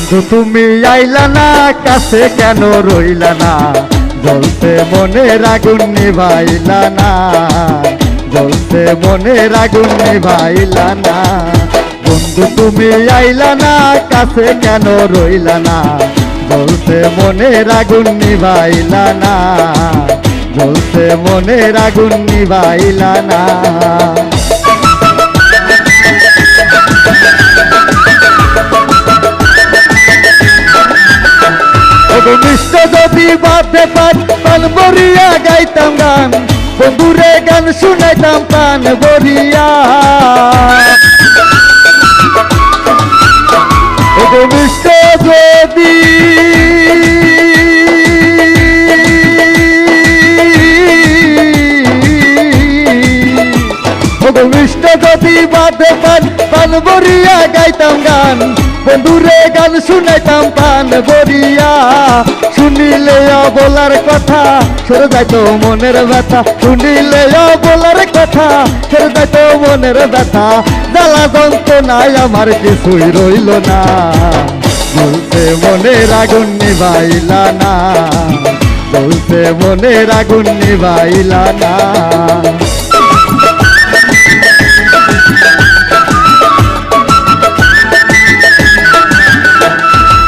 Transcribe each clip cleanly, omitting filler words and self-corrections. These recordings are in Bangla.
বন্ধু তুমি আইলা না, কাছে কেন রইলা না, জ্বলছে মনের আগুন নিভাইলা না, জ্বলছে মনের আগুন নিভাইলা না। বন্ধু তুমি আইলা না, কাছে কেন রইলা না, জ্বলছে মনের আগুন নিভাইলা না, জ্বলছে মনের আগুন নিভাইলা না। মিষ্ট যদি বাদে পান পান বরিয়া গাইতাম গান, বন্ধুরে গান শুনাইতাম পান বরিয়া। মিষ্ট যদি মিষ্ট যদি বাদে পান পান বরিয়া গাইতাম গান, বন্ধুরে গান শুনাইতাম পান বরিয়া। শুনিলে বলার কথা সরে যাইতো মনের ব্যথা, শুনিলে বলার কথা সরে যাইতো মনের ব্যথা। জ্বালা যন্ত্রণায় আমার কিছুই রইল না, বলতে মনের আগুন নিভাইলা না, বলতে মনের আগুন নিভাইলা না।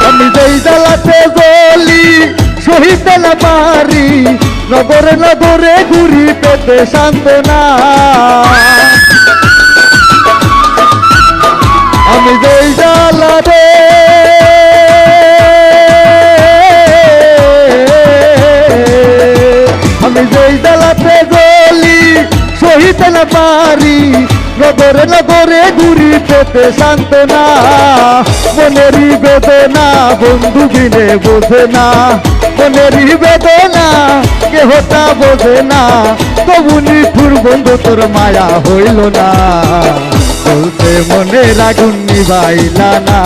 আমি যেই জ্বালাতে জ্বলি সহিতে না পারি, নগরে নগরে ঘুরি পেতে সান্ত্বনা। আমি যেই জ্বালাতে আমি যেই জ্বালাতে জ্বলি সহিতে না পারি, নগরে নগরে ঘুরি পেতে সান্ত্বনা। মনেরই বেদনা বন্ধু বিনে বোঝে না, মনেরই বেদনা কেহটা বোঝে না, তবু নিঠুর বন্ধু তোর মায়া হইল না। বলতে মনের আগুন নিভাইলা না,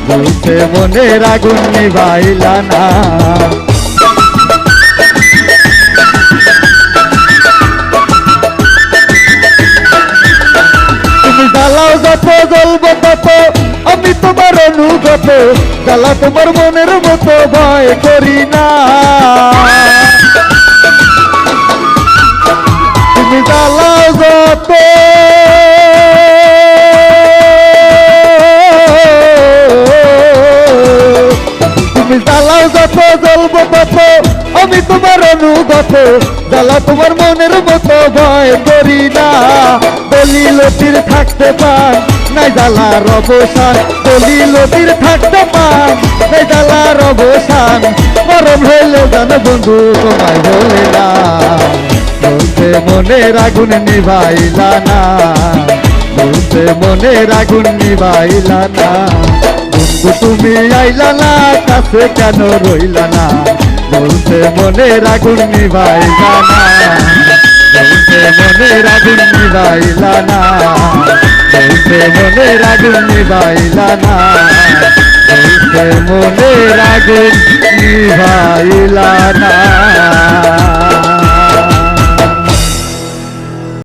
বলতে মনের আগুন নিভাইলা না। জ্বালাও যত জ্বলব তত আমি তোমার অনুগত, জ্বালা তোমার মনের মতো ভয় করি না। তুমি জ্বালাও যত তুমি জ্বালাও যত জ্বলব তত আমি তোমার অনুগত, জ্বালা তোমার মনের মতো ভয় করি না। দলিল তীর থাকতে পান নাই জ্বালার অবসান, দলিল তীর থাকতে পান নাই জ্বালার অবসান। মরম হইলে জানো বন্ধু তোমায় বলে না, বলতে মনের আগুন নিভাইলা না, বলতে মনের আগুন নিভাইলা না। বন্ধু তুমি আইলা না, কাছে কেন রইলা না, বলতে মনের আগুন নিভাইলা না, বলতে মনের আগুন নিভাইলা না, বলতে মনের আগুন নিভাইলা না, বলতে মনের আগুন নিভাইলা না।